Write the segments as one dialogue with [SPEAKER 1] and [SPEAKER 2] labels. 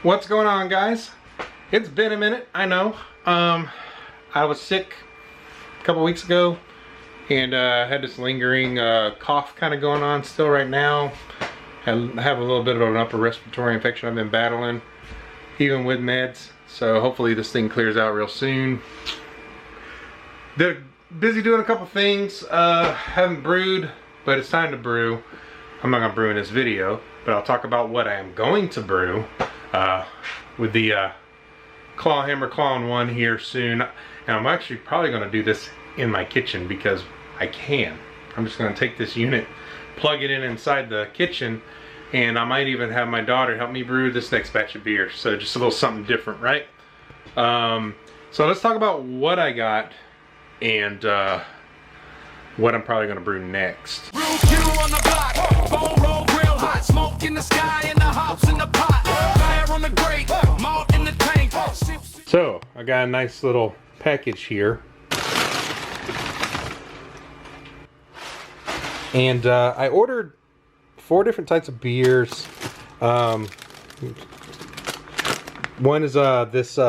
[SPEAKER 1] What's going on, guys? It's been a minute, I know. I was sick a couple weeks ago and had this lingering cough kind of going on still right now. I have a little bit of an upper respiratory infection I've been battling, even with meds. So hopefully this thing clears out real soon. They're busy doing a couple things. Haven't brewed, but it's time to brew. I'm not gonna brew in this video, but I'll talk about what I am going to brew with the claw hammer clawing one here soon. And I'm actually probably gonna do this in my kitchen because I can. I'm just gonna take this unit, plug it in inside the kitchen, and I might even have my daughter help me brew this next batch of beer. So just a little something different, right? So let's talk about what I got and what I'm probably gonna brew next.
[SPEAKER 2] Brew-Q on the block, bone roll grill hot, smoke in the sky and the hops in the pot, fire on the grate, malt in the tank.
[SPEAKER 1] So I got a nice little package here, and I ordered 4 different types of beers. One is this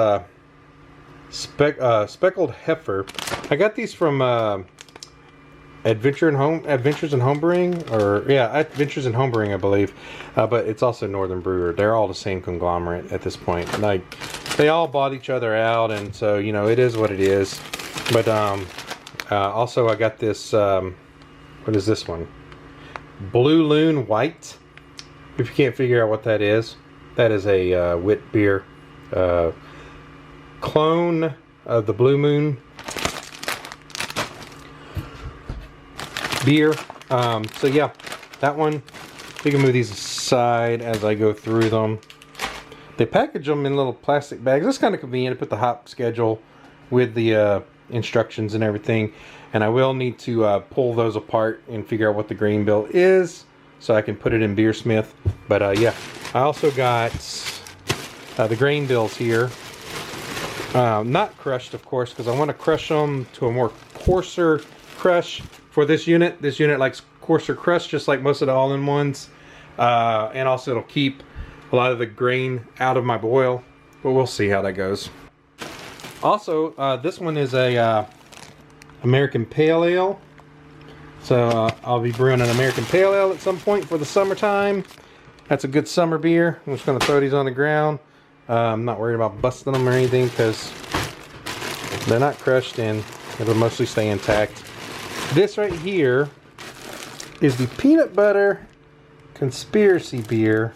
[SPEAKER 1] speckled heifer. I got these from Adventures in Homebrewing, or yeah, Adventures in Homebrewing, I believe. But it's also Northern Brewer. They're all the same conglomerate at this point. Like, they all bought each other out, and so you know it is what it is. But also I got this. What is this one? Blue Loon White. If you can't figure out what that is a wit beer. Clone of the Blue Moon beer. So yeah, that one. You can move these aside as I go through them. They package them in little plastic bags. It's kind of convenient to put the hop schedule with the instructions and everything. And I will need to pull those apart and figure out what the grain bill is so I can put it in Beersmith. But yeah, I also got the grain bills here. Not crushed, of course, because I want to crush them to a more coarser crush for this unit. This unit likes coarser crush, just like most of the all-in-ones. And also it'll keep a lot of the grain out of my boil. But we'll see how that goes. Also, this one is a American Pale Ale. So I'll be brewing an American Pale Ale at some point for the summertime. That's a good summer beer. I'm just going to throw these on the ground. I'm not worried about busting them or anything because they're not crushed and it'll mostly stay intact. This right here is the Peanut Butter Conspiracy beer.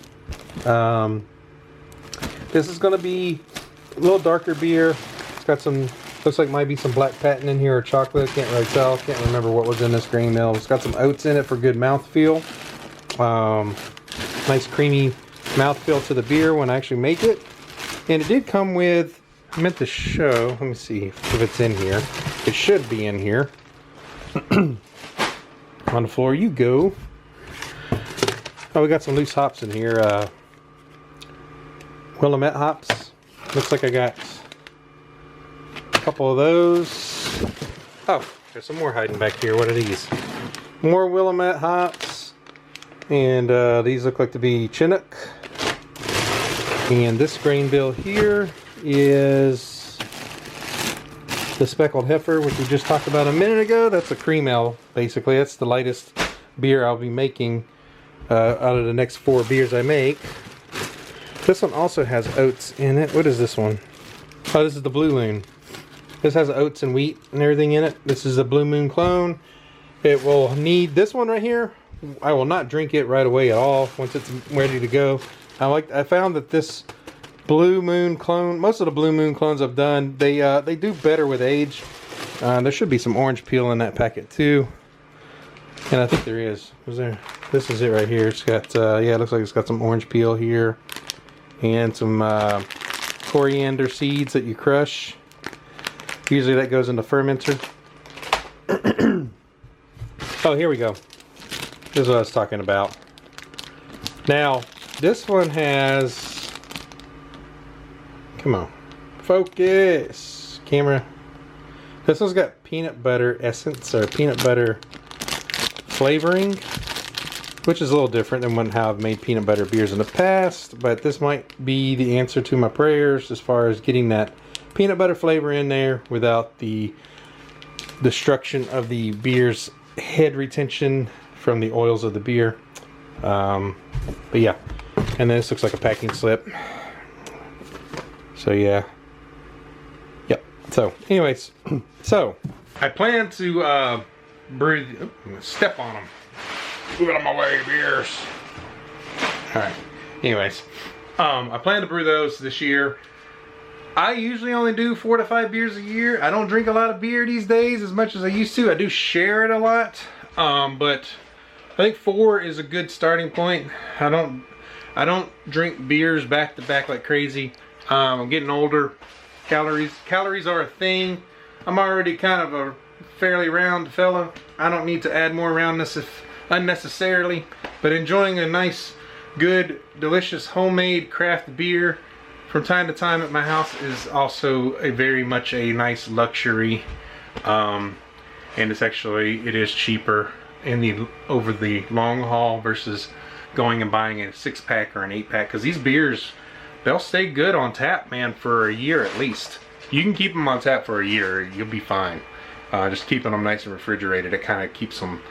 [SPEAKER 1] This is going to be a little darker beer. It's got some, looks like might be some black patent in here or chocolate. Can't really tell. Can't remember what was in this grain mill. It's got some oats in it for good mouthfeel. Nice creamy mouthfeel to the beer when I actually make it. And it did come with, I meant to show, let me see if it's in here. It should be in here. On the floor you go. Oh, we got some loose hops in here. Willamette hops. Looks like I got a couple of those. Oh, there's some more hiding back here. What are these? More Willamette hops. And these look like to be Chinook. And this grain bill here is the speckled heifer, which we just talked about a minute ago. That's a cream ale, basically. That's the lightest beer I'll be making out of the next 4 beers I make. This one also has oats in it. What is this one? Oh, this is the Blue Moon. This has oats and wheat and everything in it. This is the Blue Moon clone. It will need this one right here. I will not drink it right away at all once it's ready to go. I found that this Blue Moon clone, most of the Blue Moon clones I've done, they do better with age. There should be some orange peel in that packet too, and I think there is. Was there? This is it right here. It's got yeah, it looks like it's got some orange peel here, and some coriander seeds that you crush. Usually that goes in the fermenter. Oh, here we go. This is what I was talking about. Now, this one has, come on, focus, camera. This one's got peanut butter essence or peanut butter flavoring. which is a little different than how I've made peanut butter beers in the past, but this might be the answer to my prayers as far as getting that peanut butter flavor in there without the destruction of the beer's head retention from the oils of the beer. But yeah, and then this looks like a packing slip. So yeah. Yep. So anyways, so I plan to brew. I'm gonna step on them. Move it on my way, beers. All right. Anyways, I plan to brew those this year. I usually only do 4 to 5 beers a year. I don't drink a lot of beer these days as much as I used to. I do share it a lot, but I think 4 is a good starting point. I don't drink beers back to back like crazy. I'm getting older. Calories are a thing. I'm already kind of a fairly round fella. I don't need to add more roundness if unnecessarily, but enjoying a nice, good, delicious homemade craft beer from time to time at my house is also very much a nice luxury, and it is cheaper over the long haul versus going and buying a 6-pack or an 8-pack, because these beers, they'll stay good on tap, man, for a year at least. You can keep them on tap for a year, you'll be fine. Just keeping them nice and refrigerated, it kind of keeps them,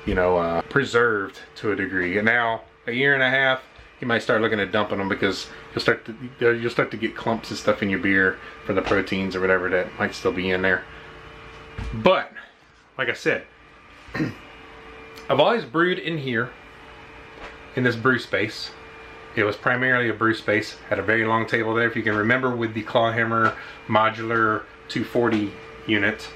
[SPEAKER 1] you know, preserved to a degree. And now, a year and a half, you might start looking at dumping them, because you'll start to get clumps and stuff in your beer for the proteins or whatever that might still be in there. But like I said, I've always brewed in here in this brew space. It was primarily a brew space. Had a very long table there, if you can remember, with the Clawhammer modular 240 unit.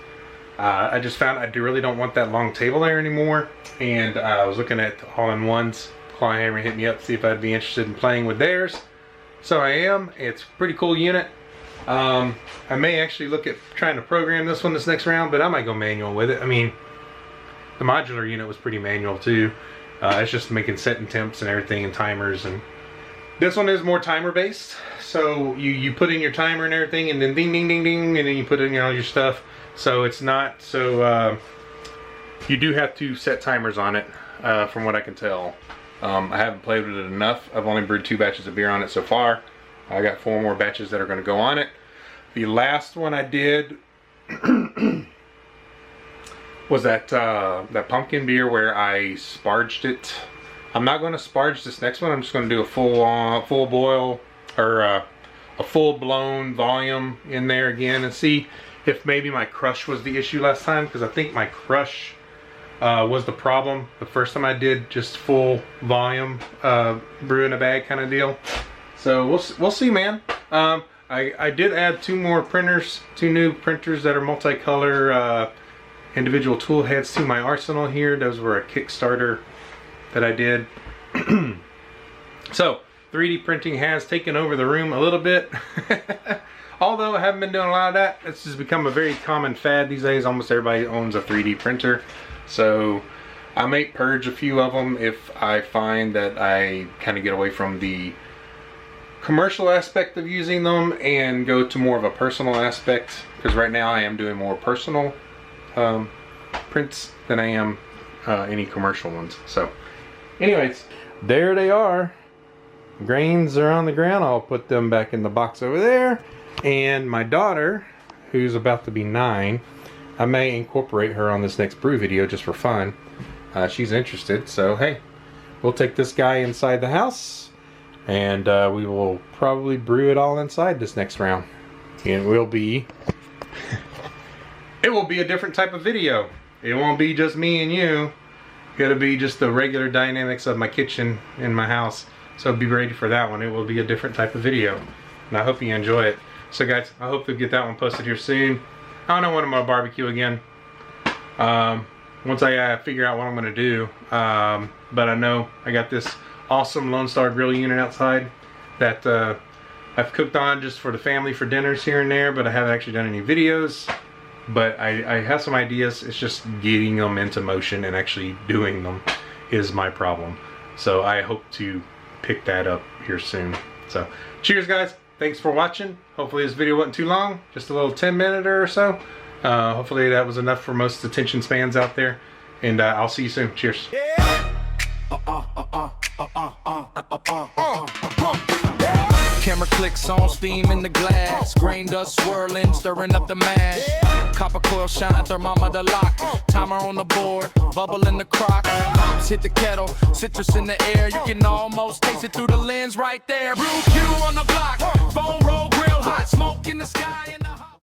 [SPEAKER 1] I just found I really don't want that long table there anymore, and I was looking at all-in-ones. Clawhammer hit me up to see if I'd be interested in playing with theirs. So I am. It's a pretty cool unit. I may actually look at trying to program this one this next round, but I might go manual with it. I mean, the modular unit was pretty manual too. It's just making setting temps and everything and timers, and this one is more timer based. So you put in your timer and everything, and then ding ding ding ding, and then you put in all your stuff. So it's not so you do have to set timers on it, from what I can tell. I haven't played with it enough. I've only brewed 2 batches of beer on it so far. I got 4 more batches that are going to go on it. The last one I did was that pumpkin beer where I sparged it. I'm not going to sparge this next one. I'm just going to do a full boil, or a full-blown volume in there again, and see if maybe my crush was the issue last time, because I think my crush was the problem the first time I did just full volume brew in a bag kind of deal. So we'll see, man. I did add 2 more printers, 2 new printers that are multicolor individual tool heads to my arsenal here. Those were a Kickstarter that I did. So 3D printing has taken over the room a little bit. Although I haven't been doing a lot of that. It's just become a very common fad these days. Almost everybody owns a 3D printer. So I may purge a few of them if I find that I kind of get away from the commercial aspect of using them and go to more of a personal aspect. Because right now I am doing more personal prints than I am any commercial ones. So anyways, there they are. Grains are on the ground. I'll put them back in the box over there. And my daughter, who's about to be 9, I may incorporate her on this next brew video just for fun. She's interested, so hey, we'll take this guy inside the house, and we will probably brew it all inside this next round. And it will be a different type of video. It won't be just me and you. It'll be just the regular dynamics of my kitchen in my house. So be ready for that one. It will be a different type of video, and I hope you enjoy it. So guys, I hope to get that one posted here soon. I don't know when I'm going to barbecue again. Once I figure out what I'm going to do. But I know I got this awesome Lone Star grill unit outside that I've cooked on just for the family for dinners here and there, but I haven't actually done any videos. But I have some ideas. It's just getting them into motion and actually doing them is my problem. So I hope to pick that up here soon. So cheers, guys. Thanks for watching. Hopefully this video wasn't too long. Just a little 10-minute or so. Hopefully that was enough for most attention spans out there. And I'll see you soon. Cheers.
[SPEAKER 2] Yeah. Camera clicks on, steam in the glass. Grain dust swirling, stirring up the mash. Copper coil shine, thermometer lock. Timer on the board, bubble in the crock. Hops hit the kettle, citrus in the air. You can almost taste it through the lens right there. Brew-Q on the block, bone roll grill hot, smoke in the sky.